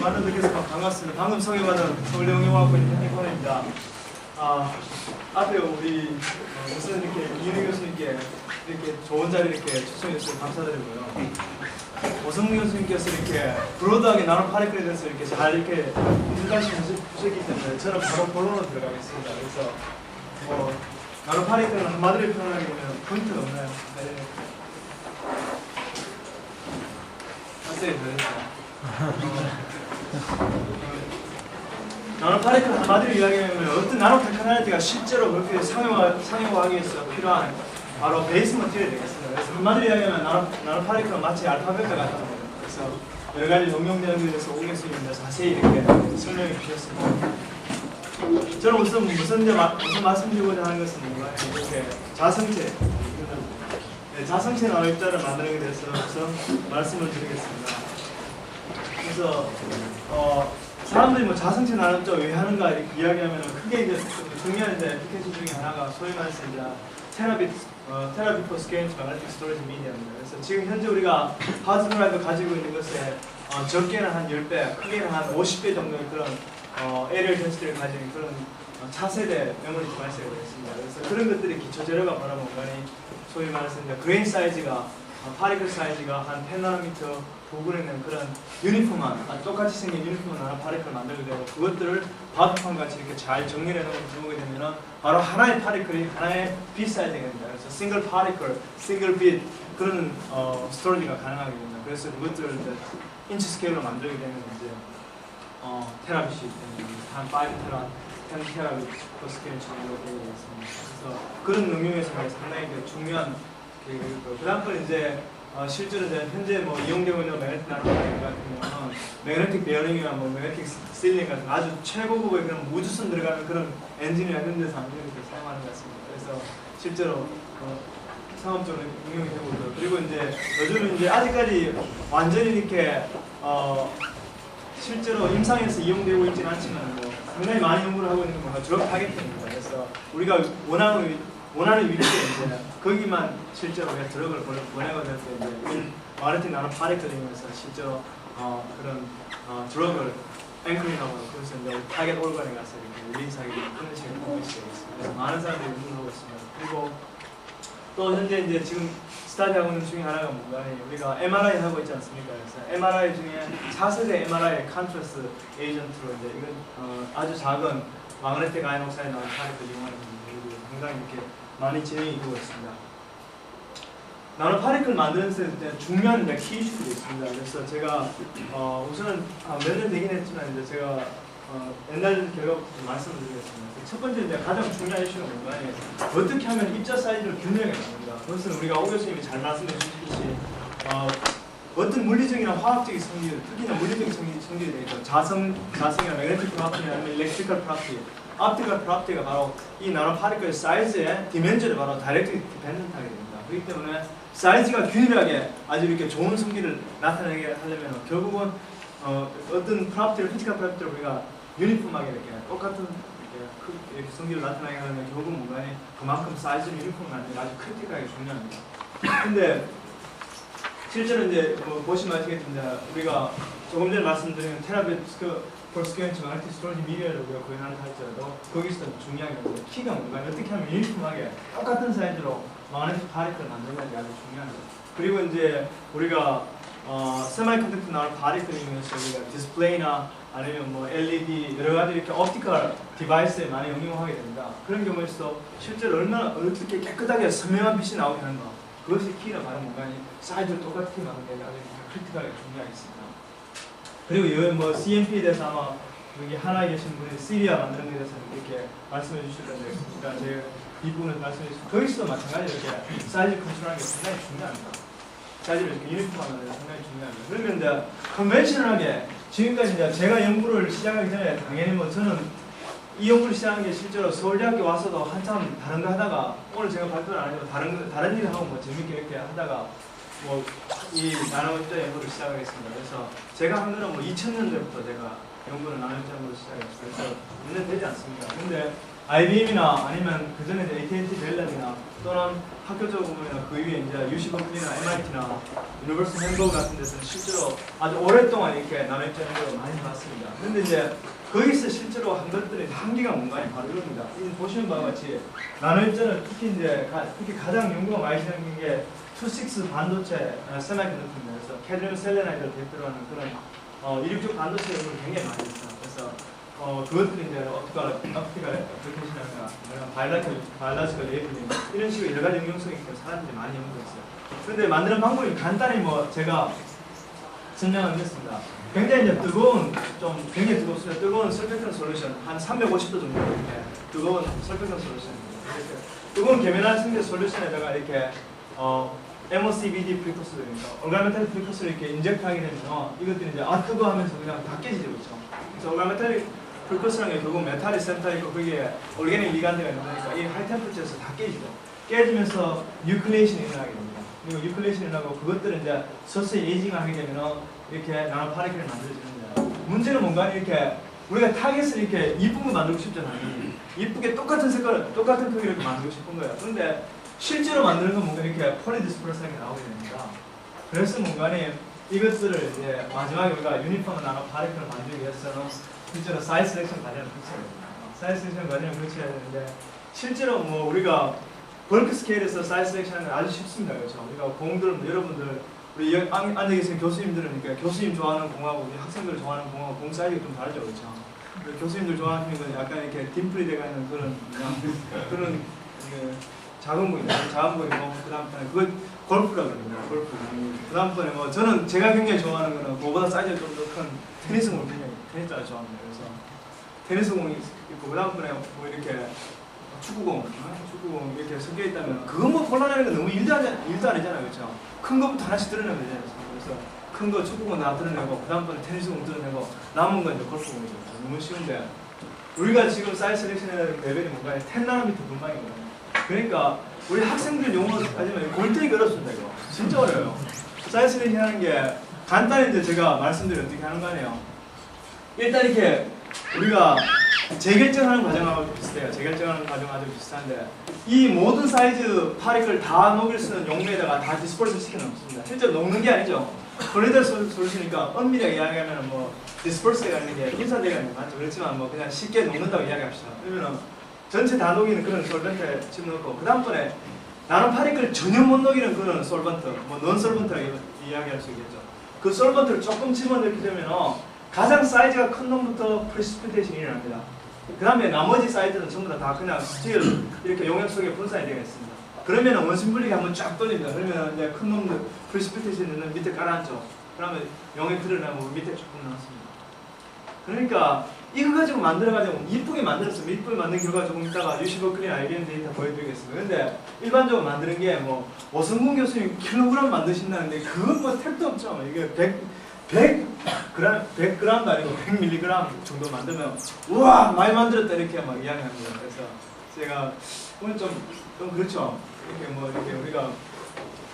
많은 분께서 반갑습니다. 방금 소개받은 서울대 응용학부 현익원입니다. 앞에 우리 무슨 이렇게 이은희 교수님께 이렇게 좋은 자리 이렇게 초청해 주셔서 감사드리고요. 오성민 교수님께서 이렇게 브로드하게 나눔 파리클에 대해서 이렇게 잘 이렇게 인터뷰하시 주셨기 때문에 저는 바로 본론으로 들어가겠습니다. 그래서 나눔 파리클은 한마디로 표현하게 되면 포인트가 없나요? 네. 학생이 되겠다. 나눔 파리클 한마디로 이야기하면 어떤 나눔 테크놀로지가 실제로 그렇게 상용화하기 위해서 필요한 바로 베이스 머티리얼이 되겠습니다. 그래서 한마디로 이야기하면 나눔 파리클은 마치 알파벳과 같은 거예요. 그래서 여러 가지 응용되는 것에 대해서 오 교수님이 자세히 이렇게 설명해 주셨습니다. 저는 무슨 말씀드리고자 하는 것은 뭔가요? 이렇게 자성체, 자성체 나눔 입자를 만드는 것에 대해서 우선 말씀을 드리겠습니다. 그래서 사람들이 뭐 자성체 나눔자 왜 하는가 이렇게 이야기하면 크게 이제 중요한 이제 피켓 중에 하나가 소위 말해서 이제 테라비 포 스케일즈 magnetic storage media입니다. 그래서 지금 현재 우리가 하드 드라이브 가지고 있는 것에 적게는 한 10배, 크게는 한 50배 정도의 그런 에리얼 덴시티를 가진 그런 차세대 메모리 디바이스가 되겠습니다. 그래서 그런 것들이 기초 재료가 바로 뭔가니 소위 말해서 이제 그레인 사이즈가 파리클 사이즈가 한 10나노미터 부분에 있는 그런 유니폼한 똑같이 생긴 유니폼한 하나 파리클을 만들게 되고 그것들을 바둑판 같이 이렇게 잘 정리해 놓게 되면은 바로 하나의 파리클이 하나의 빛 사이즈가 됩니다. 그래서 싱글 파리클, 싱글 빛 그런 스토리지가 가능하게 됩니다. 그래서 그것들을 이제 인치 스케일로 만들게 되면 이제 테라빗이 됩니다. 한 5테라, 10테라빗 per 스케일 정도 되겠습니다. 그래서 그런 응용에서 상당히 중요한 그 다음은 이제 실제로 현재 뭐 이용되고 있는 매그네틱 나눔 같은 경우는 매그네틱 베어링이나 뭐 매그네틱 실링 같은 아주 최고급의 그런 무주선 들어가는 그런 엔진이나 이런 데서 이렇게 사용하는 것 같습니다. 그래서 실제로 상업적으로 응용이 되고 있고요. 그리고 이제 요즘은 이제 아직까지 완전히 이렇게 실제로 임상에서 이용되고 있지는 않지만 뭐 상당히 많이 연구를 하고 있는 건 드럭 타겟팅입니다. 그래서 우리가 원하는 위치에 이제 거기만 실제로 드럭을 보내고 될 때 이제 마르틴 나눔 파리클링에서 실제로 그런 드럭을 앵커링하고 그래서 이제 타겟 올간에 가서 이렇게 릴리즈하게 되는 그런 식의 포맷이 되겠습니다. 그래서 많은 사람들이 연구를 하고 있습니다. 그리고 또 현재 이제 지금 스타디하고 있는 중에 하나가 뭔가 우리가 MRI 하고 있지 않습니까? 그래서 MRI 중에 4세대 MRI 컨트라스트 에이전트로 이제 이건 아주 작은 마그네틱 아이온 옥사이드 나눔 파리클 이용하는 분들이 상당히 이렇게 많이 진행이 되고 있습니다. 나눔 파리클 만드는 데 중요한 키 이슈들이 있습니다. 그래서 제가 우선은 몇 년 되긴 했지만 이제 제가 옛날 결과부터 말씀을 드리겠습니다. 첫 번째 이제 가장 중요한 이슈가 뭔가 어떻게 하면 입자 사이즈를 균형하게 만듭니다. 그것은 우리가 오 교수님이 잘 말씀해 주셨듯이 어떤 물리적이나 화학적인 성질, 특히나 물리적인 성질이 되겠죠. 자성이나 매그네틱 프로퍼티나 아니면 일렉트리컬 프로퍼티, 옵티컬 프로퍼티가 바로 이 나눔 파리클의 사이즈의 디멘전을 바로 다이렉트리 디펜던트하게 됩니다. 그렇기 때문에 사이즈가 균일하게 아주 이렇게 좋은 성질을 나타내게 하려면 결국은 어떤 프로퍼티를 피지컬 프로퍼티를 우리가 유니폼하게 이렇게 똑같은 이렇게 성질을 나타나게 하려면 결국은 뭔가 그만큼 사이즈는 유니폼한 게 아주 크리티컬하게 중요합니다. 근데 실제로 이제 보시면 아시겠지만 우리가 조금 전에 말씀드린 테라빗 per square inch magnetic storage media를 우리가 구현한다 할지라도 거기서 중요한 게 키가 뭔가 어떻게 하면 유니폼하게 똑같은 사이즈로 magnetic particle을 만드는지 아주 중요합니다. 그리고 이제 우리가 세미컨덕터 나올 파리클링에서 우리가 디스플레이나 아니면 뭐 LED 여러 가지 이렇게 옵티컬 디바이스에 많이 응용하게 됩니다. 그런 경우에서 실제로 얼마나 어떻게 깨끗하게 선명한 빛이 나오게 하는가 그것이 키가 바로 뭔가 사이즈를 똑같게 만드는 게 아주 크리티컬하게 중요하겠습니다. 그리고 뭐 CMP에 대해서 아마 여기 하나에 계신 분이 시리아 만드는 데 대해서 이렇게 말씀해 주실 건데 그러니까 제 뒷부분에서 말씀해 주신 거기서도 마찬가지로 이렇게 사이즈 컨트롤하는 게 상당히 중요합니다. 사이즈를 이렇게 유니폼하는 게 상당히 중요합니다. 그러면 이제 컨벤셔널하게 지금까지 이제 제가 연구를 시작하기 전에 당연히 뭐 저는 이 연구를 시작한 게 실제로 서울대학교 와서도 한참 다른 거 하다가 오늘 제가 발표를 안 해도 다른 일을 하고 뭐 재밌게 이렇게 하다가 뭐 이 나눔입자 연구를 시작하겠습니다. 그래서 제가 한 거는 뭐 2000년대부터 제가 연구를 나눔입자 연구를 시작했어요. 그래서 몇 년 되지 않습니다. 근데 IBM이나 아니면 그 전에 AT&T 벨런이나 또는 학교적으로 보면 그 위에 이제 UC 버클리나 MIT나 유니버시티 햄버거 같은 데서는 실제로 아주 오랫동안 이렇게 나눠있자는 걸 많이 봤습니다. 근데 이제 거기서 실제로 한 것들의 한계가 뭔가 바로 이겁니다. 보시는 바와 같이 나눠있자는 특히 가장 연구가 많이 되는 게 2.6 반도체 세미컨덕터입니다. 그래서 캐드뮴 셀레나이드를 대표로 하는 그런 이륙적 반도체 연구를 굉장히 많이 했어요. 그래서 그것들이 이제 옵티컬 애플리케이션이나 바이올로지컬 레이블링 이런 식으로 여러 가지 응용성이 있고 사람들이 많이 연구했어요. 그런데 만드는 방법이 간단히 제가 설명을 드렸습니다. 굉장히 이제 굉장히 뜨겁습니다. 뜨거운 설펙턴 솔루션 한 350도 정도 이렇게 뜨거운 설펙턴 솔루션입니다. 이렇게 뜨거운 계면한 성제 솔루션에다가 이렇게 MOCVD 프리커스들입니다. 올가메탈릭 프리커스를 이렇게 인젝트하게 되면 이것들이 이제 뜨거 하면서 그냥 다 깨지죠, 그렇죠? 그래서 올가메탈릭 프리커스라는 게 결국 메탈이 센터에 있고 거기에 올게닉 리간드가 있으니까 이 하이 템퍼처에서 다 깨지죠. 깨지면서 뉴클레이션이 일어나게 됩니다. 그리고 뉴클레이션이 일어나고 그것들은 이제 서서히 에이징을 하게 되면 이렇게 나노 파리클이 만들어지는데 문제는 뭔가 이렇게 우리가 타겟을 이렇게 이쁜 거 만들고 싶잖아요. 이쁘게 똑같은 색깔, 똑같은 크기로 이렇게 만들고 싶은 거예요. 그런데 실제로 만드는 건 뭔가 이렇게 폴리디스퍼스하게 나오게 됩니다. 그래서 뭔가 이것들을 이제 마지막에 우리가 유니폼 나노 파리클을 만들기 위해서는 실제로 사이즈 셀렉션 과정을 거쳐야 됩니다. 사이즈 셀렉션 과정을 거쳐야 되는데 실제로 우리가 벌크 스케일에서 사이즈 셀렉션은 아주 쉽습니다. 그렇죠? 우리가 공들 여러분들 우리 앉아 계신 교수님들은 그러니까 교수님 좋아하는 공하고 우리 학생들 좋아하는 공하고 공 사이즈가 좀 다르죠, 그렇죠? 교수님들 좋아하는 건 약간 이렇게 딤플이 돼가 있는 그런 작은 공이죠. 작은 공이고 그다음번에 그건 골프라고 그럽니다. 골프. 그다음번에 저는 제가 굉장히 좋아하는 거는 그거보다 사이즈가 좀 더 큰 테니스 공을 굉장히 테니스를 좋아합니다. 그래서 테니스 공이 있고 그다음번에 이렇게 축구공 이렇게 섞여 있다면 그거 곤란하는 건 너무 일도 아니잖아요, 그렇죠? 큰 거부터 하나씩 드러내면 되잖아요. 그래서 큰 거 축구공 나 드러내고 그다음번에 테니스공 드러내고 남은 건 이제 골프공이죠. 너무 쉬운데 우리가 지금 사이즈 셀렉션의 레벨이 뭔가 10나노미터 분방이거든요. 그러니까 우리 학생들 용어로 따지면 골때리기 어렵습니다. 이거 진짜 어려워요. 사이즈 셀렉션 하는 게 간단히 이제 제가 말씀드린 어떻게 하는 거 아니에요. 일단 이렇게 우리가 재결정하는 과정하고 비슷해요. 재결정하는 과정하고 아주 비슷한데 이 모든 사이즈 파리클 다 녹일 수 있는 용매에다가 다 디스퍼스 시켜놓습니다. 실제로 녹는 게 아니죠. 콜리더 솔루션이니까 엄밀하게 이야기하면 디스퍼스가 있는 게 분산되가 있는 게 맞죠. 그렇지만 그냥 쉽게 녹는다고 이야기합시다. 그러면 전체 다 녹이는 그런 솔벤트에 집어넣고 그 다음번에 나는 파리클 전혀 못 녹이는 그런 솔벤트, 넌 솔벤트라고 이야기할 수 있겠죠. 그 솔벤트를 조금 집어넣게 되면 가장 사이즈가 큰 놈부터 프레시피테이션이 일어납니다. 그 다음에 나머지 사이즈는 전부 다 그냥 스틸 이렇게 용액 속에 분산이 되어 있습니다. 그러면 원심 분리기 한번 쫙 돌립니다. 그러면 이제 큰 놈들 프레시피테이션은 밑에 깔아앉죠. 그러면 용액 드러나고 밑에 조금 나왔습니다. 그러니까 이거 가지고 만들어가지고 이쁘게 만들었습니다. 이쁘게 만든 결과 조금 이따가 UC 버클리 IBM 데이터 보여드리겠습니다. 근데 일반적으로 만드는 게 오성근 교수님 킬로그램 만드신다는데 그건 택도 없죠. 이게 100g도 아니고 100mg 정도 만들면 우와 많이 만들었다 이렇게 막 이야기합니다. 그래서 제가 오늘 좀 그렇죠. 이렇게 우리가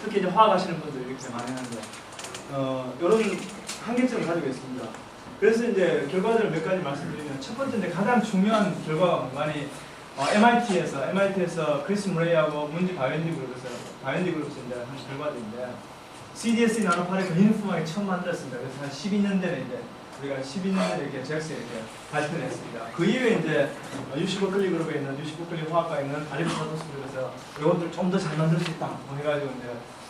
특히 이제 화학하시는 분들 이렇게 많이 하는데 이런 한계점을 가지고 있습니다. 그래서 이제 결과들을 몇 가지 말씀드리면 첫 번째 가장 중요한 결과가 많이 MIT에서 크리스 무레이하고 문지 바이엔디 그룹에서 이제 한 결과들인데 CDSE 나노파리클 유니폼하게 처음 만들었습니다. 그래서 한 12년 전에 이제 우리가 12년 전에 이렇게 잭스에 이렇게 발표를 했습니다. 그 이후에 이제 UC 버클리 그룹에 있는 UC 버클리 화학과에 있는 알리프 사토스 그룹에서 이것들 좀 더 잘 만들 수 있다 해가지고 이제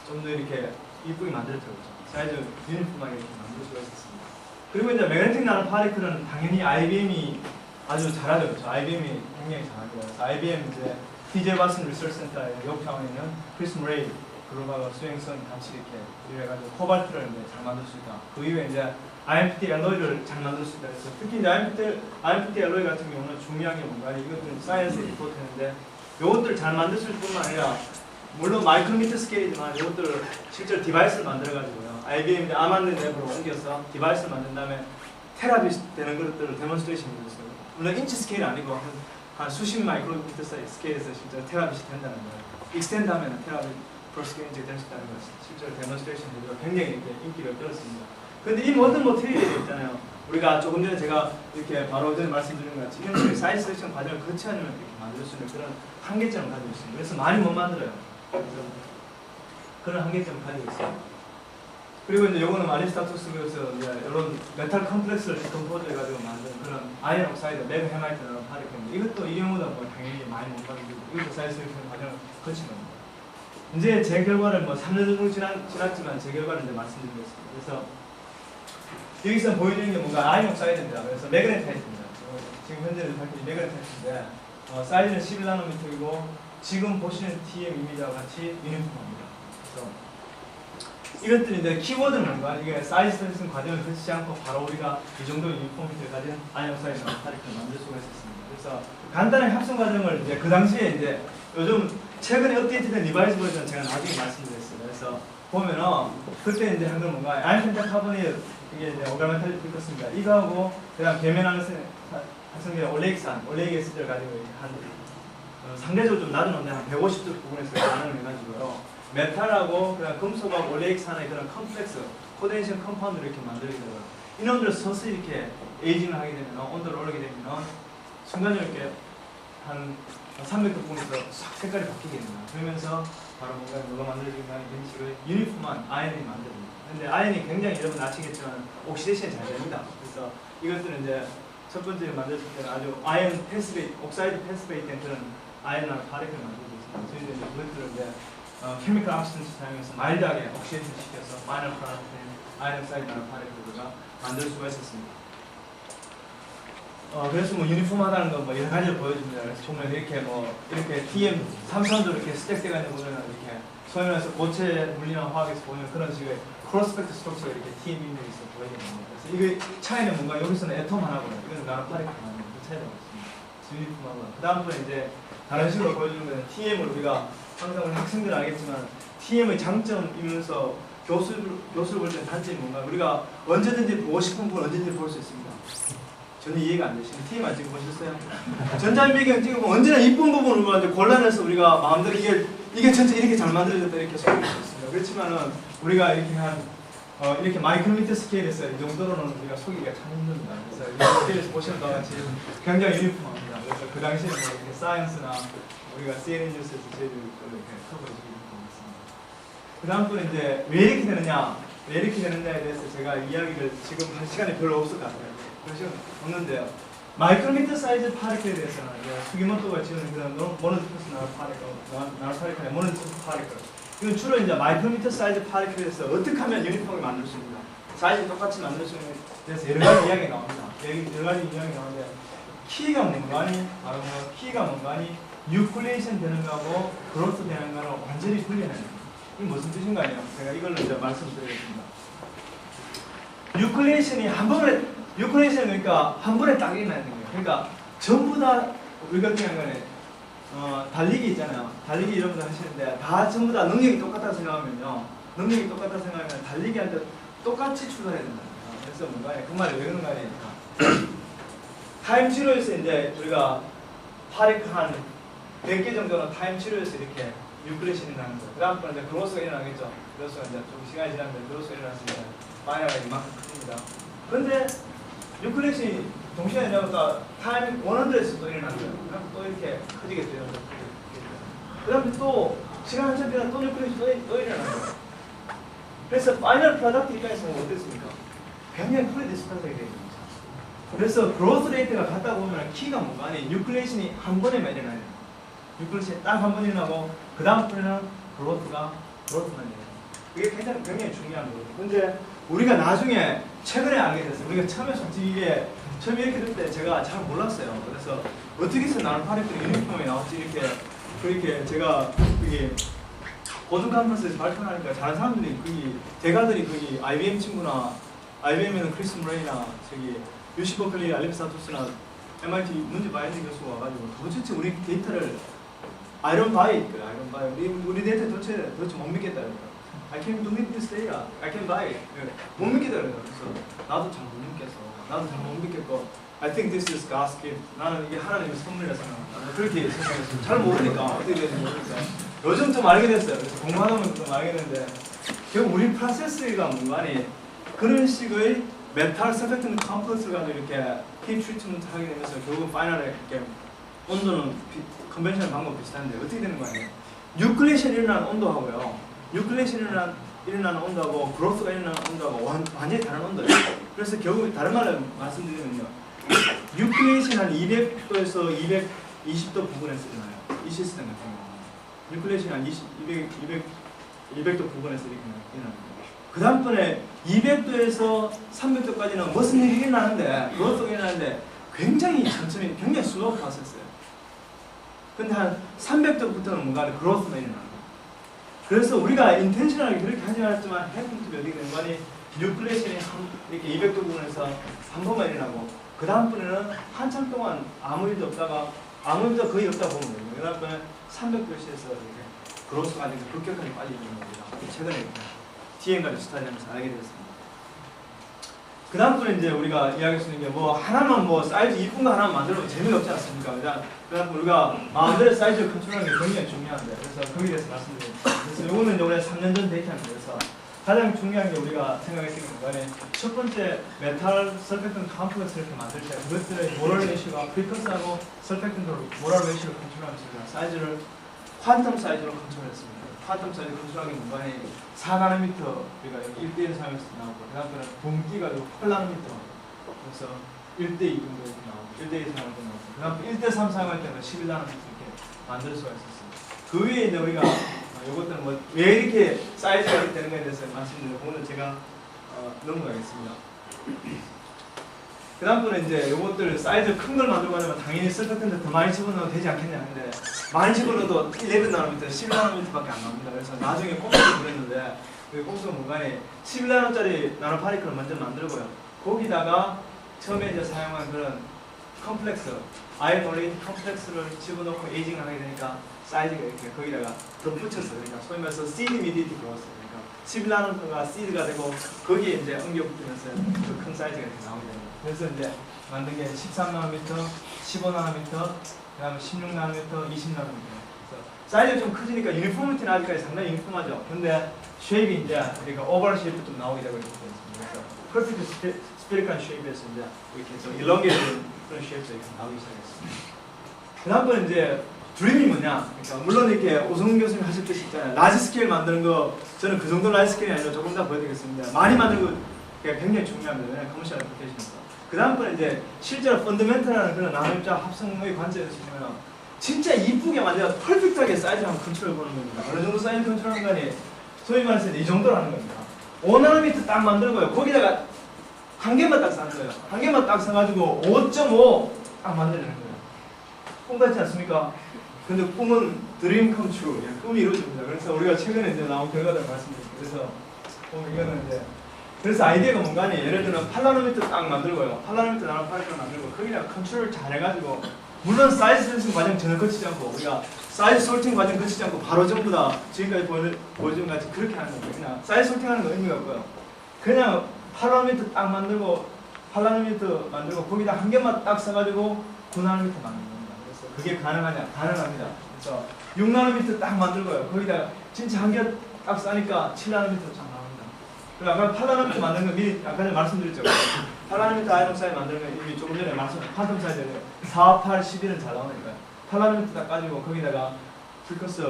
좀 더 이렇게 이쁘게 만들었죠. 사이즈 유니폼하게 이렇게 만들 수가 있었습니다. 그리고 이제 매그네틱 나노파리클은 당연히 IBM이 아주 잘하죠. 그렇죠? IBM이 굉장히 잘하죠. IBM 이제 TJ 바슨 리서치 센터에 요크타운에 있는 크리스 무레이 그룹하고 수행성 같이 이렇게 이래가지고 코발트를 이제 잘 만들 수 있다. 그 이후에 이제 IMPT 알로이를 잘 만들 수 있다. 그래서 특히 이제 IMPT 알로이 같은 경우는 중요한 게 뭔가 이것들은 사이언스에 리포트했는데 이것들 잘 만들 수 있을 뿐만 아니라 물론 마이크로미터 스케일이지만 이것들을 실제로 디바이스를 만들어가지고요. IBM 아만드 랩으로 옮겨서 디바이스를 만든 다음에 테라빗 되는 것들을 데몬스트레이션 해줬어요. 물론 인치 스케일이 아니고 한 수십 마이크로미터 스케일에서 실제로 테라빗이 된다는 거예요. 익스텐드 하면 테라빗 프로스케인지 될 수 있다는 것을 실제로 데몬스트레이션 해서 굉장히 이렇게 인기를 끌었습니다. 그런데 이 모든 머티리얼이 있잖아요. 우리가 조금 전에 제가 이렇게 바로 전에 말씀드린 것 같이 이런 식의 사이즈 셀렉션 과정을 거치 않으면 이렇게 만들 수 있는 그런 한계점을 가지고 있습니다. 그래서 많이 못 만들어요. 그래서 그런 한계점을 가지고 있어요. 그리고 이제 요거는 마린 스타투스에서 이제 이런 메탈 컴플렉스를 디컴포즈 해가지고 만든 그런 아이언 옥사이드, 매그 헤마이트라는 파리크입니다. 이것도 이 경우는 뭐 당연히 많이 못 만들고 이것도 사이즈 셀렉션 과정을 거친 겁니다. 이제 제 결과를 뭐 3년 정도 지났지만 제 결과를 이제 말씀드리겠습니다. 그래서 여기서 보여주는 게 뭔가 아이언 옥사이드입니다. 그래서 매그네타이트입니다. 지금 현재는 밝혀진 매그네타이트인데 사이즈는 11나노미터이고 지금 보시는 TM 이미지와 같이 유니폼입니다. 그래서 이것들이 이제 키워드는 뭔가 이게 사이즈 셀렉션 과정을 거치지 않고 바로 우리가 이 정도 유니폼을 가진 아이언 옥사이드 파리크를 만들 수가 있었습니다. 그래서 간단한 합성 과정을 이제 그 당시에 이제 요즘 최근에 업데이트된 리바이즈 버전 제가 나중에 말씀드렸어요. 그래서 보면은 그때 이제 한 건 뭔가 아이언 펜타카본이 이게 이제 오갈멘탈리 있었습니다. 이거하고 그다음 계면하는 합성계 올레익산, 올레익 에시드를 가지고 한 상대적으로 좀 낮은 온도 한 150도 부분에서 반응을 해가지고요. 메탈하고 그다음 금속하고 올레익산의 그런 컴플렉스, 코덴션 컴파운드를 이렇게 만들게 되고요. 이놈들을 서서히 이렇게 에이징을 하게 되면 온도를 올리게 되면 순간적으로 이렇게 한 300도 부분에서 싹 색깔이 바뀌게 됩니다. 그러면서 바로 뭔가 누가 만들어진가 이런 식의 유니폼한 아이언이 만들어집니다. 근데 아이언이 굉장히 여러분 아시겠지만 옥시데이션이 잘 됩니다. 그래서 이것들은 이제 첫 번째 만들었을 때는 아주 아이언 패스베이트, 옥사이드 패스베이트된 그런 아이언을 파리크를 만들고 있습니다. 저희들 이제 그것들을 이제 케미컬 압스턴스 사용해서 마일드하게 옥시데이션 시켜서 마이너 프로덕트인 아이언 옥사이드 파리크가 만들 수가 있었습니다. 그래서 뭐 유니폼하다는 거 뭐 여러 가지를 보여줍니다. 그래서 정말 이렇게 뭐 이렇게 TM 3선도 이렇게 스택되어 있는 보면은 이렇게 소위 말해서 고체 물리나 화학에서 보면 그런 식의 크로스펙트 스트럭처가 이렇게 TM 인물이 있어 보이게 됩니다. 그래서 이게 차이는 뭔가 여기서는 애톰 하나고요. 이거는 나노파리클 하나고 그 차이가 있습니다. 유니폼하고 그 다음번에 이제 다른 식으로 보여주는 거는 TM을 우리가 항상 우리 학생들 알겠지만 TM의 장점이면서 교수를 볼 때 단점이 뭔가 우리가 언제든지 보고 싶은 부분 언제든지 볼 수 있습니다. 전혀 이해가 안 되시는 TM 안 찍어보셨어요? 전자배경 찍어보면 언제나 이쁜 부분을 이제 골라내서 우리가 마음대로 이게 전체 이렇게 잘 만들어졌다 이렇게 소개할 수 있습니다. 그렇지만은 우리가 이렇게 이렇게 마이크로미터 스케일에서 이 정도로는 우리가 소개가 참 힘듭니다. 그래서 이 스케일에서 보시는 바와 같이 굉장히 유니폼합니다. 그래서 그 당시에 뭐 이렇게 사이언스나 우리가 CNN 뉴스에서 저희들이 이렇게 커버해주고 있습니다. 그 다음번에 이제 왜 이렇게 되느냐에 대해서 제가 이야기를 지금 할 시간이 별로 없을 것 같아요. 그런 시간 없는데요. 마이크로미터 사이즈 파리클에 대해서는 수기모토가 지은 그런 모노디퍼스 나노파리클의 모노디퍼스 파리클. 이건 주로 이제 마이크로미터 사이즈 파리클에서 어떻게 하면 유니폼을 만들 수 있는가? 사이즈 똑같이 만들 수 있는 데서 여러 가지 이야기가 나옵니다. 여러 가지 이야기가 나오는데 키가 뭔가니, 바로 키가 뭔가니, 뉴클레이션 되는 거하고 그로스 되는 거는 완전히 분리해야 됩니다. 이게 무슨 뜻인가요? 제가 이걸로 이제 말씀드리겠습니다. 뉴클레이션이 그러니까 한 번에 딱 일어나는 거예요. 그러니까 전부 다 우리가 그냥 거네. 달리기 있잖아요. 달리기 여러분들 하시는데 다 전부 다 능력이 똑같다 생각하면요. 달리기 할 때 똑같이 출발해야 된다. 그래서 뭔가 그 말이 왜 그런가 하니까 타임 치료에서 이제 우리가 파리크 한 100개 정도는 타임 치료에서 이렇게 뉴클레이션이 나는 거예요. 그 다음부터는 이제 그로스가 일어나겠죠. 그로스가 이제 좀 시간이 지났는데 그로스가 일어났으니까 마이너가 이만큼 큽니다. 근데 뉴클레이션이 동시에 일어나니까 타임 100에서 또 일어나는 거예요. 그럼 또 이렇게 커지겠죠. 그 다음에 또 시간 한참 지나면 또 뉴클레이션이 또 일어나는 거예요. 그래서 파이널 프로덕트 입장에서 어땠습니까? 굉장히 프리디스ፐ스하게 되어 있습니다. 그래서 그로스 레이트가 같다 보면 키가 뭔가 아니 뉴클레이션이 한 번에만 일어나요. 뉴클레이션이 딱 한 번 일어나고 그 다음번에는 그로스만 일어나요. 그게 굉장히 중요한 거거든요. 근데 우리가 나중에 최근에 알게 됐어요. 우리가 처음에 솔직히 이게 처음에 이렇게 될 때 제가 잘 몰랐어요. 그래서 어떻게 해서 나는 파리클 유니폼이 나왔지 그렇게 제가 그게 고등 컨퍼런스에서 발표하니까 다른 사람들이 대가들이 IBM 친구나 IBM에는 크리스 무레이나 UC 버클리 알리프 사토스나 MIT 문제 바이든 교수가 와가지고 도대체 우리 데이터를 아이런 바이 우리 데이터 도대체 못 믿겠다 그러니까 I can't believe this data. I can't buy it. 못 믿겠다 그러니까 그래서 나도 잘 못 믿겠고 I think this is God's gift. 나는 이게 하나님의 선물이라 생각한다. 그렇게 생각했어요. 잘 모르니까 어떻게 되는지 모르니까 요즘 좀 알게 됐어요. 그래서 공부하다 보면 좀 알게 됐는데 결국 우리 프로세스가 뭔가니 그런 식의 메탈 서펙턴트 컴플렉스를 가지고 이렇게 힙 트리트먼트 하게 되면서 결국 파이널에 이렇게 온도는 컨벤셔널 방법 비슷한데 어떻게 되는 거 아니에요? 뉴클레이션 일어나는 온도하고요. 뉴클레이션 일어나는 온도하고 그로스가 일어나는 온도하고 완전히 다른 온도예요. 그래서 결국 다른 말로 말씀드리면요. 뉴클레이션 한 200도에서 220도 부근에서 일어나요. 이 시스템 같은 경우는. 뉴클레이션 한 200도 부근에서 이렇게 일어납니다. 그 다음번에 200도에서 300도까지는 무슨 일이 일어나는데 그로스가 일어나는데 굉장히 천천히 굉장히 슬로우 프로세스예요. 근데 한 300도부터는 뭔가 그로스가 일어나는 거예요. 그래서 우리가 인텐셔널하게 그렇게 하지 않았지만 해프투비 어떻게 되는 거니 뉴클레이션이 이렇게 200도 부분에서 한 번만 일어나고 그 다음번에는 한참 동안 아무 일도 없다가 아무 일도 거의 없다 보면 돼요. 그 다음번에 300도씨에서 이렇게 그로스가 아주 급격하게 빠지는 겁니다. 최근에 이렇게 TN까지 스타디하면서 알게 되었습니다. 그 다음번에 이제 우리가 이야기할 수 있는 게 뭐 하나만 뭐 사이즈 이쁜 거 하나만 만들면 재미가 없지 않습니까? 그다음 우리가 마음대로 사이즈를 컨트롤하는 게 굉장히 중요한데 그래서 거기에 대해서 말씀드립니다. 그래서 이거는 이제 우리가 3년 전 데이터입니다. 그래서 가장 중요한 게 우리가 생각했던 게 첫 번째 메탈 설펙턴트 컴플렉스 이렇게 만들 때 그것들의 모랄 레이시오가 프리커스하고 설펙턴트로 모랄 레이시오를 컨트롤하면서 사이즈를 퀀텀 사이즈로 컨트롤했습니다. 퀀텀 사이즈 컨트롤하기 공간이 4나노미터 우리가 1대1 사용해서 나오고 그 다음에는 분기가 8나노미터 그래서 1대2 정도 이렇게 나오고 1대2 사용할 때 나오고 그 다음 1대3 사용할 때는 11나노미터 이렇게 만들 수가 있었습니다. 그 위에 이제 우리가 이것들은 뭐 왜 이렇게 사이즈가 이렇게 되는 거에 대해서 말씀드리고 오늘 제가 넘어가겠습니다. 그 다음번에 이제 요것들 사이즈 큰 걸 만들고 하려면 당연히 설펙턴트 더 많이 집어넣어도 되지 않겠냐 하는데 많이 집어넣어도 11나노미터, 11나노미터밖에 안 나옵니다. 그래서 나중에 꼼수를 부렸는데 그 꼼수가 뭔가에 11나노짜리 나노파리클을 먼저 만들고요. 거기다가 처음에 이제 사용한 그런 컴플렉스, 아이온 올레이트 컴플렉스를 집어넣고 에이징을 하게 되니까 사이즈가 이렇게 거기다가 덧붙였어요. 그러니까 소위 말해서 시드 미디티 그로스. 그러니까 11나노가 시드가 되고 거기에 이제 엉겨 붙으면서 그 큰 사이즈가 이렇게 나오게 됩니다. 그래서 이제 만든 게 13나노미터, 15나노미터, 그 다음에 16나노미터, 20나노미터. 그래서 사이즈가 좀 커지니까 유니폼리티는 아직까지 상당히 유니폼하죠. 근데 쉐입이 이제 그러니까 오버럴 쉐입도 좀 나오게 되고 있습니다. 그래서 퍼펙트 스페리컬한 쉐입에서 이제 이렇게 좀 일렁게이드 그런 쉐입도 이렇게 나오기 시작했습니다. 그 다음번에 이제 드림이 뭐냐? 그러니까 물론 이렇게 오성훈 교수님 하실 때 있잖아요. 라지 스케일 만드는 거 저는 그 정도 라지 스케일이 아니라 조금 더 보여드리겠습니다. 많이 만드는 거 굉장히 중요합니다. 왜냐하면 커머셜 애플리케이션에서. 그 다음번에 이제 실제로 펀더멘털한 그런 나노입자 합성의 관점에서 보면 진짜 이쁘게 만들어 퍼펙트하게 사이즈 한번 컨트롤 보는 겁니다. 어느 정도 사이즈 컨트롤하는 거니 소위 말해서 이 정도로 하는 겁니다. 5나노미터 딱 만들고요. 거기다가 한 개만 딱 사는 거예요. 한 개만 딱 사가지고 5.5 딱 만들려는 거예요. 꿈 같지 않습니까? 근데 꿈은 드림 컴 트루, 꿈이 이루어집니다. 그래서 우리가 최근에 이제 나온 결과를 말씀드릴게요. 그래서 이거는 이제 그래서 아이디어가 뭔가니 예를 들면 8나노미터 딱 만들고요. 8나노미터 나노파리클 만들고 거기다가 컨트롤을 잘 해가지고 물론 사이즈 셀팅 과정 전혀 거치지 않고 우리가 사이즈 솔팅 과정 거치지 않고 바로 전부 다 지금까지 보여준 같이 그렇게 하는 거예요. 그냥 사이즈 솔팅하는 거 의미가 없고요. 그냥 8나노미터 딱 만들고 8나노미터 만들고 거기다 한 개만 딱 써가지고 9나노미터 만드는 겁니다. 그래서 그게 가능하냐? 가능합니다. 그래서 6나노미터 딱 만들고요. 거기다 진짜 한 개 딱 싸니까 7나노미터 딱 나옵니다. 그리고 아까 8나노미터 만드는 거 미리 아까 전에 말씀드렸죠. 8나노미터 아이론 사이즈 만드는 거 이미 조금 전에 말씀드린 퀀텀 사이즈예요. 4, 8, 11은 잘 나오니까요. 8나노미터 딱 가지고 거기다가 프리커스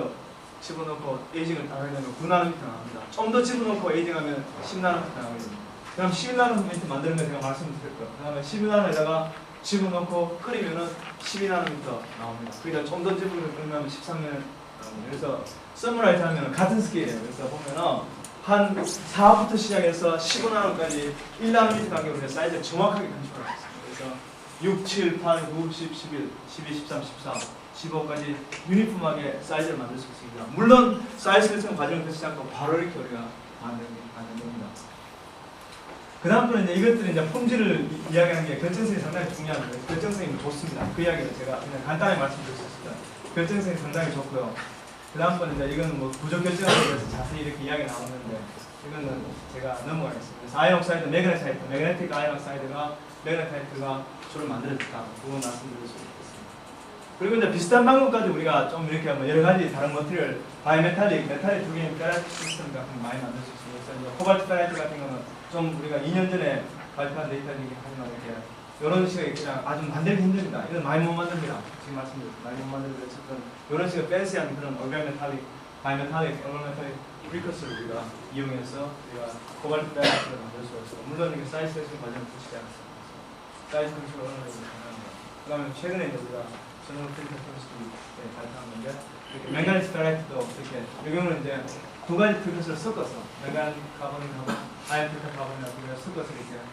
집어넣고 에이징을 딱 하면 9나노미터 나옵니다. 좀 더 집어넣고 에이징하면 10나노미터 나오거든요. 그럼 11나노미터 만드는 거 제가 말씀드렸고요. 그 다음에 11나노에다가 집어넣고 끓이면은 12나노미터 나옵니다. 거기다 좀 더 집어넣으면 13나노미터 나옵니다. 그래서 서머라이즈 하면 같은 스케일이에요. 그래서 보면은 한 4부터 시작해서 15나노까지 1나노미터 간격으로 사이즈를 정확하게 컨트롤하고 있습니다. 그래서 6, 7, 8, 9, 10, 11, 12, 13, 14, 15까지 유니폼하게 사이즈를 만들 수 있습니다. 물론 사이즈 설정 과정을 거치지 않고 바로 이렇게 우리가 만드는 겁니다. 그 다음부터는 이제 이것들은 이제 폼질을 이야기하는 게 결정성이 상당히 중요합니다. 결정성이 좋습니다. 그 이야기를 제가 그냥 간단히 말씀드릴 수 있습니다. 결정성이 상당히 좋고요. 그 다음번에 이제 이거는 뭐 부족 결정에 대해서 자세히 이렇게 이야기가 나오는데 이거는 제가 넘어가겠습니다. 그래서 아이온 옥사이드, 매그네틱 아이온 옥사이드가 매그네타이트가 주로 만들어졌다. 그건 말씀드릴 수 있겠습니다. 그리고 이제 비슷한 방법까지 우리가 좀 이렇게 뭐 여러 가지 다른 머티리얼, 바이메탈릭, 메탈릭 두 개의 페라이트 시스템 같은 거 많이 만들 수 있습니다. 그래서 이제 코발트 페라이트 같은 거는 좀 우리가 2년 전에 발표한 데이터 중에 하지만 이렇게 이런 식의 그냥 아주 만들기 힘듭니다. 이건 많이 못 만듭니다. 지금 말씀드렸죠. 많이 못 만들고 어쨌든 이런 식의 팬시한 그런 얼갈메탈릭, 바이메탈릭, 얼갈메탈릭 프리커스를 우리가 이용해서 우리가 코발트 다이렉트를 만들 수가 있어요. 물론 이게 사이즈 섹션 과정을 붙이지 않았어요. 사이즈 컨트롤 어느 정도 가능합니다. 그 다음에 최근에 이제 우리가 전용 프린터 케미스트리 발표한 건데 이렇게 맹가니스 다이렉트도 이렇게 이 경우는 이제 두 가지 프리커스를 섞어서 맹가니스 카본하고 아연 필터 카본이라고 섞어서 이렇게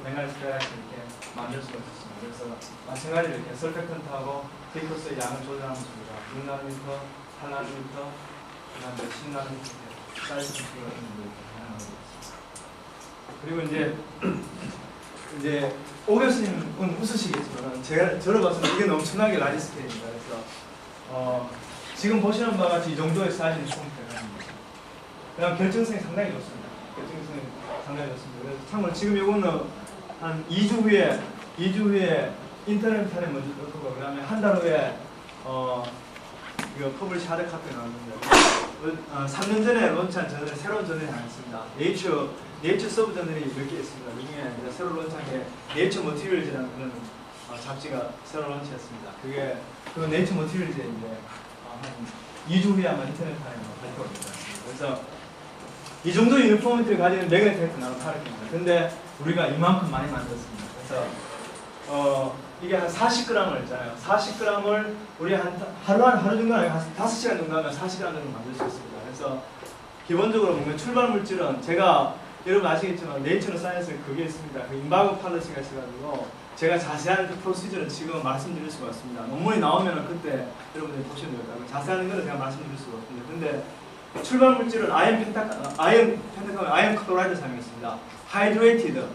맹가니스 다이렉트 이렇게 만들 수가 있었습니다. 그래서 마찬가지로 이렇게 설펙턴트하고 프리커스의 양을 조절하면서 우리가 6나노미터, 8나노미터, 그 다음에 10나노미터 사이즈 컨트롤을 가능하게 되었습니다. 그리고 이제 오 교수님은 웃으시겠지만 제가 저를 봐서는 이게 엄청나게 라지 스케일입니다. 그래서 지금 보시는 바와 같이 이 정도의 사이즈는 충분합니다. 그다음 결정성이 상당히 좋습니다. 결정성이 상당히 좋습니다. 그래서 참고로 지금 이거는 한 2주 후에 인터넷판에 먼저 넣을 거고 그다음에 한 달 후에 이거 퍼블리시 하드 카피 나왔는데 3년 전에 론치한 저널에 새로운 저널이 하나 있습니다. 네이처 서브 저널이 몇 개 있습니다. 그 중에 새로 론치한 게 네이처 머티리얼즈라는 그런 잡지가 새로 론치했습니다. 그 네이처 머티리얼즈에 이제 한 2주 후에 아마 인터넷판에 발표가 됩니다. 그래서 이 정도 유니포미티를 가지는 매그네틱 나노파르클입니다. 근데 우리가 이만큼 많이 만들었습니다. 그래서 이게 한 40g을 있잖아요. 40g을 우리 하루 정도 아니고 한 5시간 정도 하면 40g 정도 만들 수 있습니다. 그래서 기본적으로 보면 출발 물질은 제가 여러분 아시겠지만 네이처 사이언스에 그게 있습니다. 그 임바고 팔러시가 있어가지고 제가 자세한 그 프로시저는 지금 말씀드릴 수가 없습니다. 논문이 나오면 그때 여러분들이 보시면 됩니다. 자세한 거는 제가 말씀드릴 수가 없습니다. 근데 출발 물질은 아이언 클로라이드 사용했습니다. 하이드레이티드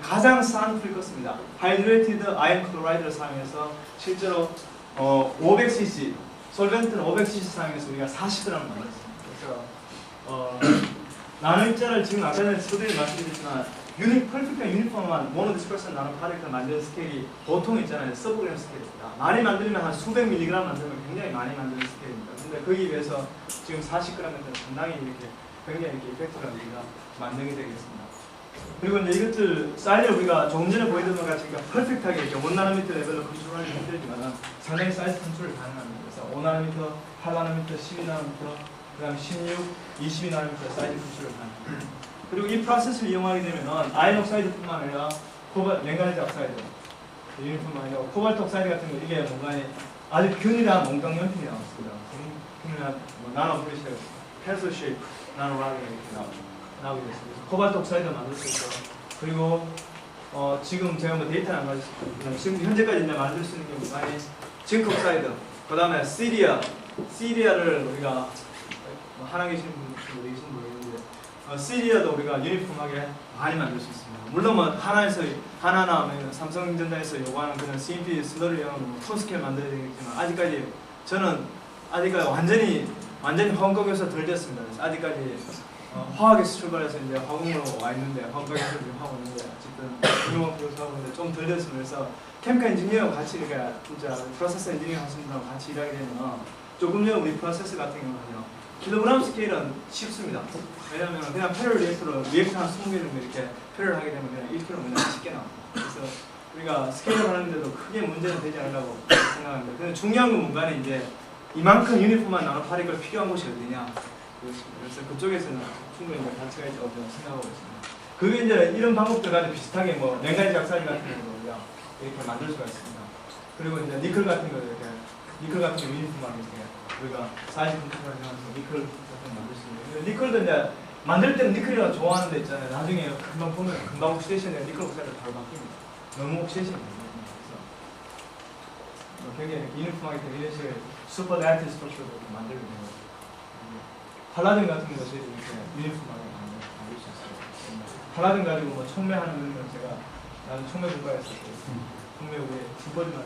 가장 싼 프리커스입니다. 하이드레이티드 아이언 클로라이드를 사용해서 실제로 500cc 솔벤트는 500cc 사용해서 우리가 40g을 만들었습니다. 그래서 나노입자를 지금 아까 전에 소들이 말씀드렸지만 퍼펙트한 유니폼한 모노 디스퍼션 나노 파리클을 만드는 스케일이 보통 있잖아요. 서브그램 스케일입니다. 많이 만들면 한 수백 밀리그램 만들면 굉장히 많이 만드는 스케일입니다. 근데 거기에 비해서 지금 40g은 상당히 이렇게 굉장히 이렇게 이펙트를 우리가 만들게 되겠습니다. 그리고 이제 이것들 사이즈를 우리가 조금 전에 보여드린 것 같이 퍼펙트하게 이렇게 1나노미터 레벨로 컨트롤하기 힘들지만 상당히 사이즈 컨트롤이 가능합니다. 그래서 5나노미터, 8나노미터, 12나노미터, 그 다음에 16, 22나노미터 사이즈 컨트롤이 가능합니다. 그리고 이 프로세스를 이용하게 되면 아이언 옥사이드뿐만 아니라 맹가니즈 옥사이드, 유니폼만 아니라 코발트 옥사이드 같은 거 이게 뭔가 아주 균일한 몽땅 연필이 나왔습니다. 균일한 나노 브리시, 펜슬 쉐입, 나노 락이 이렇게 나오게 됐습니다. 코발트 옥사이드 만들 수 있고 그리고 지금 제가 뭐 데이터는 안 가졌습니다. 지금 현재까지 이제 만들 수 있는 게 많이 징크 옥사이드, 그 다음에 시리아를 우리가 하나 계시는 분들 계신 분 모르겠는데 시리아도 우리가 유니폼하게 많이 만들 수 있습니다. 물론 뭐 하나나 삼성전자에서 요구하는 그런 CMP 슬러리형 톤스케일 만들어야 되겠지만 저는 아직까지 완전히 화공에서 덜 됐습니다. 그래서 아직까지 화학에서 출발해서 이제 화공으로 와 있는데 화공에서 지금 하고 있는데 어쨌든 이런 프로세스 하고 있는데 좀 덜 됐습니다. 그래서 케미컬 엔지니어하고 같이 그러니까 진짜 프로세스 엔지니어 하시는 분하고 같이 일하게 되면 조금 전에 우리 프로세스 같은 경우는요 킬로그램 스케일은 쉽습니다. 왜냐하면 그냥 패럴 리액터로 리액터 한 20개 정도 이렇게 패럴 하게 되면 그냥 1kg 그냥 쉽게 나옵니다. 그래서 우리가 스케일을 하는데도 크게 문제는 되지 않으려고 생각합니다. 근데 중요한 건 뭔가는 이제 이만큼 유니폼한 나노파리클 필요한 곳이 어디냐. 그래서 그쪽에서는 충분히 가치가 있다고 저는 생각하고 있습니다. 그게 이제 이런 방법들 가지고 비슷하게 뭐 맹가니즈 작살리 같은 경우도 이렇게 만들 수가 있습니다. 그리고 이제 니클 같은 거 유니폼하게 이렇게 우리가 사이즈 컨트롤을 하면서 니클 같은 거 만들 수 있는데 니클도 이제 만들 때는 니클이라고 좋아하는 데 있잖아요. 나중에 금방 보면 금방 옥시데이션에 니클 옥사이드가 바로 바뀝니다. 너무 옥시데이션이 됩니다. 그래서 굉장히 유니폼하게 되는 이런 식의 슈퍼 다이렉트 스트럭처도 만들게 되는 거죠. 팔라딘 같은 것이 이렇게 유니폼하게 만들 수 있어요. 팔라딘 가지고 뭐 촉매하는 건 나는 촉매 국가에 있었고 촉매 우리 슈퍼즈만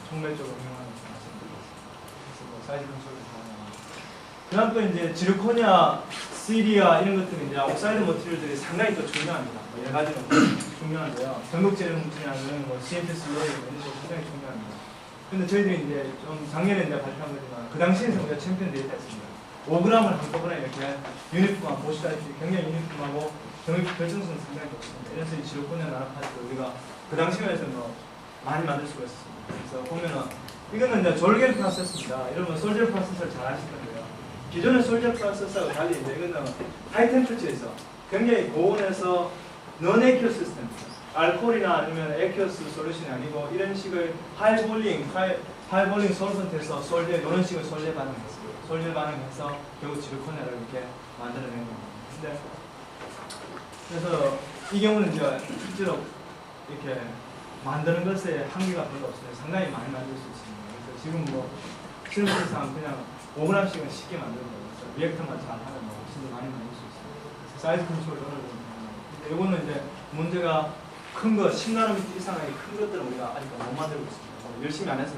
촉매 쪽으로 응용하는 거 말씀드리고 있습니다. 그래서 뭐 사이즈 컨트롤이 가능합니다. 그다음 또 이제 지르코니아, 시리아 이런 것들은 이제 옥사이드 머티리얼들이 상당히 또 중요합니다. 뭐 여러 가지는 중요한데요. 전극제련 물질이라는 뭐 CFS 이런 것도 굉장히 중요합니다. 근데 저희들이 이제 좀 작년에 이제 발표한 거지만 그 당시에는 우리가 챔피언 데이터였습니다. 5g을 한꺼번에 이렇게 유니폼한 보시다시피 굉장히 유니폼하고 결정성은 상당히 좋습니다. 이런 식의 지로콘의 나라 파트를 우리가 그 당시에서 뭐 많이 만들 수가 있습니다. 그래서 보면은 이거는 이제 졸겔 프로세서입니다. 여러분 솔젤 프로세서를 잘 아실 건데요. 기존의 솔젤 프로세서와 달리 이제 이거는 하이 템퍼처에서 굉장히 고온에서 non aqueous 시스템, 알코올이나 아니면 aqueous 솔루션이 아니고 이런 식의 하이 볼링 솔선트에서 솔젤 이런 식의 솔젤 반응했어요. 솔젤 반응해서 결국 지르코네를 이렇게 만들어낸 겁니다. 근데 그래서 이 경우는 이제 실제로 이렇게 만드는 것에 한계가 별로 없어요. 상당히 많이 만들 수 있습니다. 그래서 지금 뭐 실무상 그냥 5g씩은 쉽게 만드는 거예요. 그래서 리액터만 잘 하면 뭐 훨씬 더 많이 만들 수 있어요. 사이즈 컨트롤을 어느 정도 하는 거예요. 이거는 이제 문제가 큰 거, 10nm 이상의 큰 것들은 우리가 아직 못 만들고 있습니다. 열심히 안 해서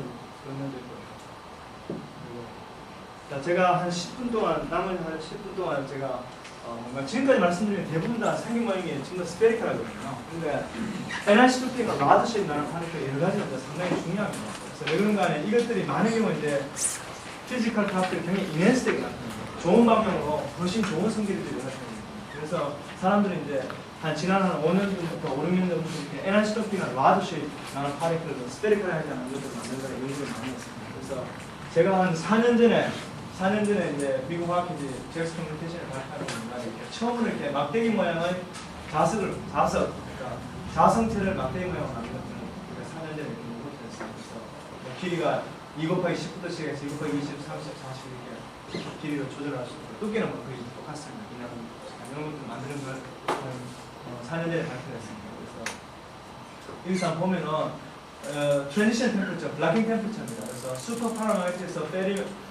그런 면도 있고요. 자, 제가 한 10분 동안, 남은 한 10분 동안 제가 뭔가 지금까지 말씀드린 대부분 다 생긴 모양이 지금 다 스페리컬하거든요. 근데 NRC2P가 라드 쉐입 나는 하니까 여러 가지가 상당히 중요합니다. 그래서 왜 그런가 하면 이것들이 많은 경우 이제 피지컬 값들이 굉장히 이넨스되게 나타납니다. 좋은 방향으로 훨씬 좋은 성질들이 나타납니다. 그래서 사람들이 이제 한 지난 한 5년 전부터 5, 6년 전부터 이렇게 NRC2P가 라드 쉐입 나는 파리클을 스페리컬하지 않은 것들을 만들다가 연구를 많이 했습니다. 그래서 제가 한 4년 전에 이제 미국 화학회지 잭스 커뮤니케이션을 발표하는 겁니다. 처음으로 이렇게 막대기 모양의 그러니까 자성체를 막대기 모양으로 만들었던 4년 전에 이렇게 연구했어요. 그래서 길이가 2 곱하기 10부터 시작해서 2 곱하기 20, 30, 40 이렇게 길이를 조절할 수 있고 두께는 뭐 거의 똑같습니다. 그냥 이런 것들 만드는 걸 4년 전에 발표했습니다. 그래서 여기서 보면은 트랜지션 템퍼처, 블락킹 템퍼처입니다. 그래서 슈퍼 파라마이트에서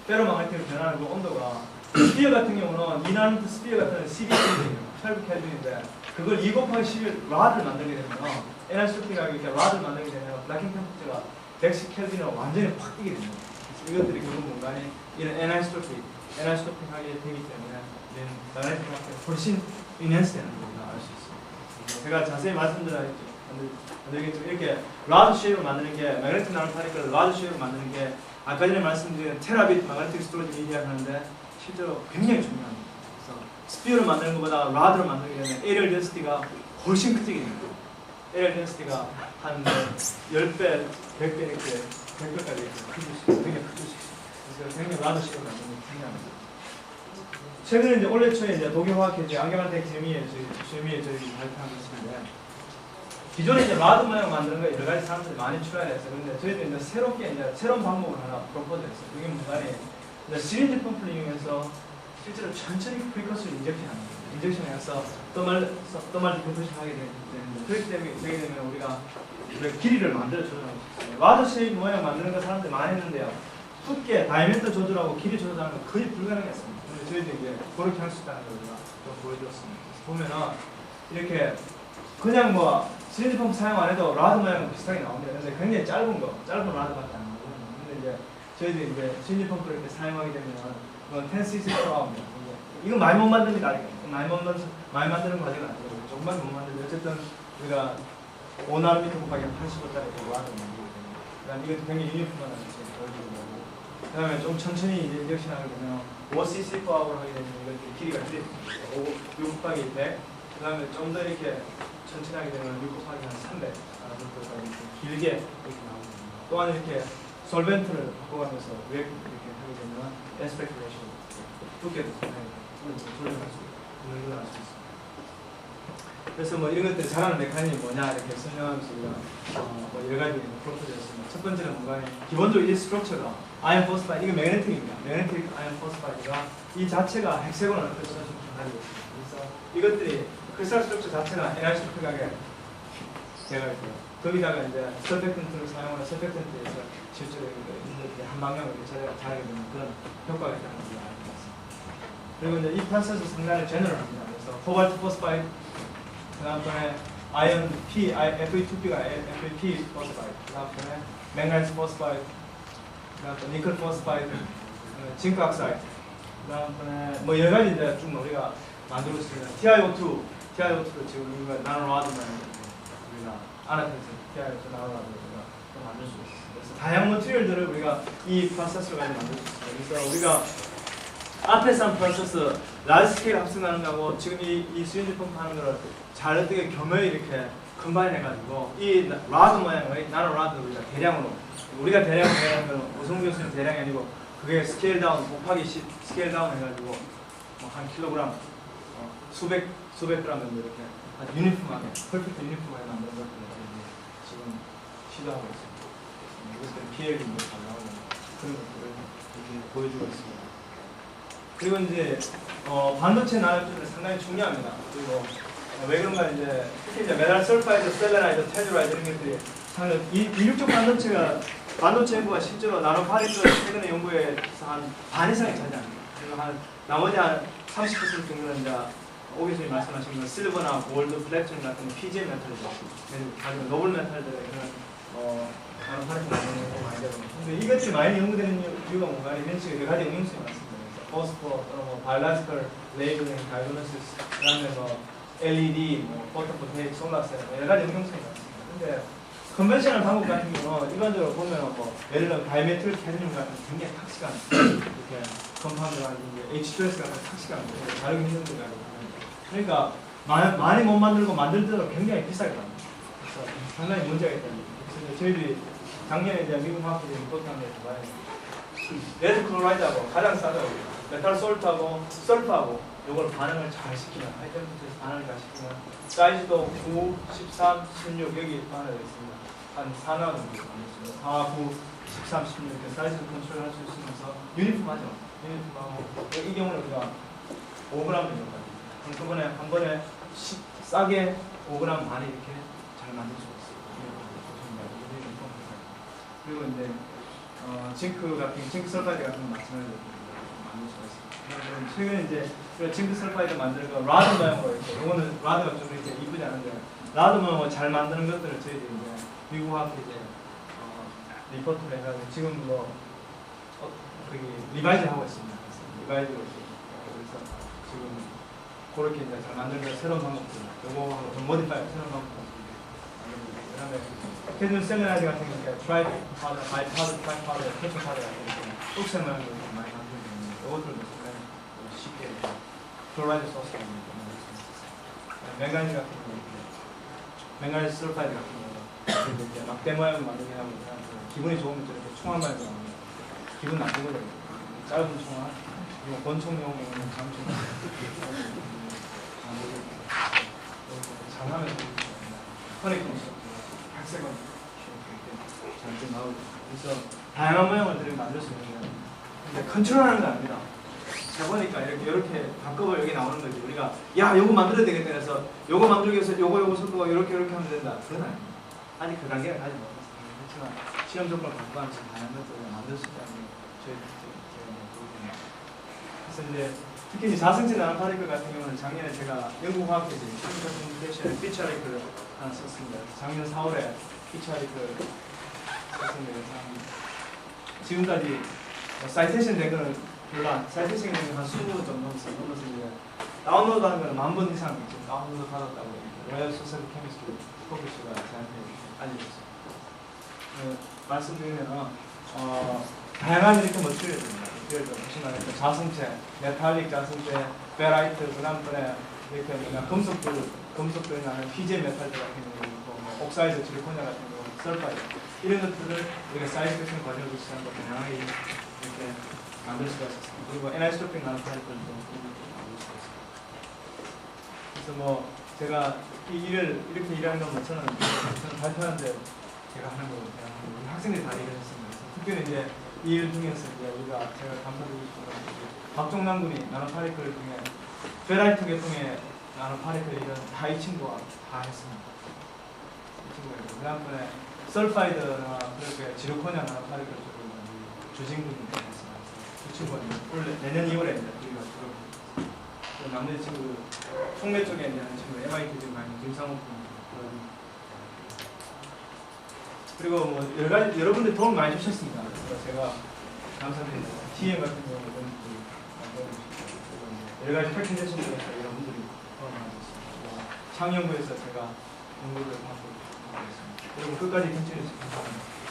페로마그네틱으로 변하는 그 온도가 스피어 같은 경우는 2나노미터 스피어 같은 12켈빈인데 그걸 2 곱하기 11 라드를 만들게 되면 NRC2P가 이렇게 라드를 만들게 되면 블락킹 템퍼처가 110켈빈으로 완전히 확 뛰게 됩니다. 그래서 이것들이 결국 뭔가니 이런 NRC2P 하게 되기 때문에 이런 마그네틱 파트가 훨씬 인핸스 되는 걸 알 수 있습니다. 제가 자세히 말씀드리겠죠. 이렇게 라드 쉐입을 만드는 게 매그네틱 나노 파티클을 라드 쉐입을 만드는 게 아까 전에 말씀드린 테라빗 마그네틱 스토리지 미디어를 하는데 실제로 굉장히 중요합니다. 그래서 스피어를 만드는 것보다 라드를 만들게 되면 에리얼 덴시티가 훨씬 크게 됩니다. 에리얼 덴시티가 한 10배, 100배 이렇게 100배까지 크게 수 있어요. 굉장히 크게 수 있어요. 그래서 굉장히 라드 쉐입을 만드는 게 중요합니다. 최근에 이제 올해 초에 이제 독일화학회지 안경한테 재미에 저희 발표한 게 있습니다. 기존에 이제 라드 모양 만드는 거 여러 가지 사람들이 많이 출하했어요. 근데 저희도 이제 새롭게 이제 새로운 방법을 하나 프로포즈했어요. 그게 뭔가니 시린지 펌프를 이용해서 실제로 천천히 프리커스를 인젝션하는 거예요. 인젝션해서 또말 디컴프레션 하게 되는데 그렇기 때문에 되게 되면 우리가 길이를 만들어 조절하고 있어요. 라드 쉐입 모양 만드는 거 사람들이 많이 했는데요. 두께, 다이아미터 조절하고 길이 조절하는 건 거의 불가능했습니다. 근데 저희도 이제 그렇게 할 수 있다는 걸 우리가 좀 보여드렸습니다. 보면은 이렇게 그냥 뭐 시린지 펌프 사용 안 해도 라드 모양은 비슷하게 나옵니다. 근데 굉장히 짧은 라드밖에 안 나오거든요. 근데 이제 저희들이 이제 시린지 펌프를 이렇게 사용하게 되면 이건 10cc 프로입니다. 이건 많이 못 만듭니다. 많이 만드는 과정은 아니고 조금만 못 만드는데 어쨌든 우리가 5nm 곱하기 85짜리 라드를 만들고 됩니다. 그다음 이것도 굉장히 유니폼한 지금 보여주는 거고 그다음에 좀 천천히 이제 인젝션하게 되면 5cc 파워를 하게 되면 이것들이 길이가 6 곱하기 100 그다음에 좀 더 이렇게 천천히 하게 되면 6 곱하기 한 300 정도까지 길게 이렇게 나옵니다. 또한 이렇게 솔벤트를 바꿔가면서 이렇게 하게 되면 에스펙트 레이쇼 두께도 상당히 조절할 수 있는 걸 알 수 있습니다. 그래서 뭐 이런 것들 잘하는 메커니즘이 뭐냐 이렇게 설명하면서 우리가 뭐 여러 가지 프로포즈였습니다. 첫 번째는 뭔가 기본적으로 이 스트럭처가 아이언 포스파이드 이거 매그네틱입니다. 매그네틱 아이언 포스파이드가 이 자체가 헥세곤을 그래서 좀 가지고 있습니다. 그래서 이것들이 크리스탈 스트럭처 자체가 NRC2P하게 되어 있고요. 거기다가 이제 서펙턴트를 사용하는 서펙턴트에서 실제로 한 방향으로 자르게 되는 그런 효과가 있다는 걸 알고 있습니다. 그리고 이제 이 프로세스 상당히 제너럴합니다. 그래서 코발트 포스파이드 그다음에 아이언 P, Fe2P가 Fe 포스파이드 그다음에 맹간이스 포스파이드 그다음에 니켈 포스파이드 징크 악사이드 그다음에 뭐 여러 가지 이제 쭉 우리가 만들고 있습니다. TiO2를 지금 우리가 나노라드만 우리가 아나텐스 TiO2 나노라드를 우리가 또 만들 수 있습니다. 그래서 다양한 머티리얼들을 우리가 이 프로세스를 가지고 만들 수 있습니다. 그래서 우리가 앞에서 프로세스 라지 스케일 합성하는 거하고 지금 이 스윈지 펌프 하는 거를 잘 어떻게 겸허히 이렇게 컴바인 해가지고 이 라드 모양의 나노 라드를 우리가 대량으로 해야 하는 건 오성구 교수님 대량이 아니고 그게 스케일 다운 곱하기 10 스케일 다운 해가지고 뭐 한 킬로그램 수백 그램 정도 이렇게 아주 유니폼하게 퍼펙트 유니폼하게 만드는 것들을 지금 시도하고 있습니다. 이것들은 PL이 잘 나오는 그런 것들을 이렇게 보여주고 있습니다. 그리고 이제 반도체 나노들은 상당히 중요합니다. 그리고 왜 그런가 이제 특히 이제 메탈 설파이드, 셀레나이드, 테두라이드 이런 것들이 상당히 인류적 반도체 연구가 실제로 나노 파리클 최근의 연구에서 한 반 이상이 차지합니다. 그리고 한 나머지 한 30% 정도는 이제 오 교수님 말씀하신 건 실버나 골드, 플래티넘 같은 PGM 메탈이죠. 가지고 노블 메탈들의 그런 나노 파리클 연구가 많이 되고 근데 이것들이 많이 연구되는 이유가 뭔가 이런 식의 여러 가지 응용성이 많습니다. 포스포 또는 뭐 바이올로지컬 레이블링, 다이그노시스, 그다음에 뭐 LED, 뭐 포토voltaik, 솔라셀 여러 가지 응용성이 많습니다. 근데 컨벤셔널 방법 같은 경우는 일반적으로 보면 뭐 예를 들어 다이메틸 캐드뮴 같은 굉장히 탁식한 이렇게 컴파운드가 H2S 같은 탁식한 다루기 힘든 거가 그러니까 많이 못 만들고 만들더라도 굉장히 비싸게 나옵니다. 그래서 상당히 문제가 있다. 그래서 저희들이 작년에 이제 미국 화학부들이 리포트한 게 봐요. 레드 클로라이드하고 가장 싸다고 메탈 솔트하고 설프하고 요걸 반응을 잘 시키면 하이템프에서 반응을 잘 시키면 사이즈도 9, 13, 16 여기 반응이 있습니다. 한 4나 정도 있습니다. 4, 9, 13, 16 이렇게 사이즈 컨트롤 할 수 있으면서 유니폼하죠. 유니폼하고 이 경우는 우리가 5g 정도 한꺼번에 한 번에 싸게 5g 많이 이렇게 잘 만들 수 있어요. 그리고 이제 징크 설파이드 같은 거 마찬가지로 만들 수가 있습니다. 최근에 이제 징크 설파이드 만드는 거 라드 모양으로 이렇게 이거는 라드가 좀 이렇게 이쁘지 않은데 라드 모양으로 잘 만드는 것들을 저희들이 이제 미국 학교 이제 리포트를 해가지고 지금 거기 리바이즈 하고 있습니다. 리바이즈로 그래서 지금 그렇게 이제 잘 만드는 거 새로운 방법들 요거하고 좀 모디파이 새로운 방법들 그다음에 캐드뮴 셀레나이드 같은 경우에 트라이 파드, 바이 파드, 트라이 파드, 캐치 파드 같은 경우 옥색 모양으로 많이 만들고 있는데 이것들도 굉장히 쉽게 클로라이드 소스 같은 거 만들 수 있습니다. 맹가니즈 같은 경우 맹가니즈 설파이드 같은 경우 이렇게 막대 모양을 만들긴 하고 기분이 좋으면 이렇게 총알 모양으로 나옵니다. 기분 나쁘거든요. 짧은 총알 그리고 권총용은 장총 장하면 허니콤 색은 잘 나오고 그래서 다양한 모양을 들이 만들 수 있는데 근데 컨트롤하는 건 아닙니다. 제가 보니까 이렇게 바꿔서 여기 나오는 거지 우리가 야 요거 만들어야 되겠다 해서 요거 만들기 위해서 요거 섞고 이렇게 하면 된다 그건 아닙니다. 아직 그 단계를 가지 못했습니다. 그렇지만 실험 조건을 갖고 가면서 다양한 것들을 만들 수 있다는 게 저희 부분입니다. 그래서 이제 특히 이제 자성체 나노 파리클 같은 경우는 작년에 제가 영국 화학회지 컴퓨테이션의 피처리클을 하나 썼습니다. 작년 4월에 피처리클을 썼습니다. 지금까지 사이테이션 된 거는 별로 사이테이션 된 거는 한 20번 정도 넘어서 이제 다운로드 하는 거는 10,000번 이상 지금 다운로드 받았다고 로얄 소셜 케미스트리 퍼블리셔가 저한테 알려줬습니다. 말씀드리면 다양한 이렇게 머티리얼 됩니다. 보시면 자성체, 메탈릭 자성체, 페라이트, 그다음번에 이렇게 금속들이 나는 PGM 메탈들 같은 경우, 뭐 옥사이드, 지리코냐 같은 경우, 설파이드 이런 것들을 우리가 사이즈 패션 과정을 시작한 거 다양하게 이렇게 만들 수가 있었습니다. 그리고 에나이스토픽 나노 파리클도 만들 수가 있습니다. 그래서 뭐 제가 이 일을 이렇게 일하는 건 뭐 저는 발표하는데 제가 하는 거고 우리 학생들이 다 일을 했습니다. 특별히 이제 이 일 중에서 이제 우리가 제가 감사드리고 싶은 건 박종남 군이 나노 파리클 중에 페라이트 계통의 나노 파리클 이런 다 이 친구가 다 했습니다. 이 친구가 있고 그 다음번에 설파이드나 그렇게 지르코냐 나노 파리클 쪽으로 주진군이 했습니다. 그 친구가 원래 내년 2월에 이제 우리가 들어가고 나머지 친구 총매 쪽에 있는 친구 MIT 쪽 많이 김상욱 군 그리고 뭐 여러분들 도움 많이 주셨습니다. 그래서 제가 감사드립니다. TM 같은 경우는 여러 가지 프레젠테이션 중에서 여러분들이 도움 많이 주셨습니다. 창연구에서 제가 연구를 하고 있습니다. 여러분 끝까지 continu해 주셔서 감사합니다.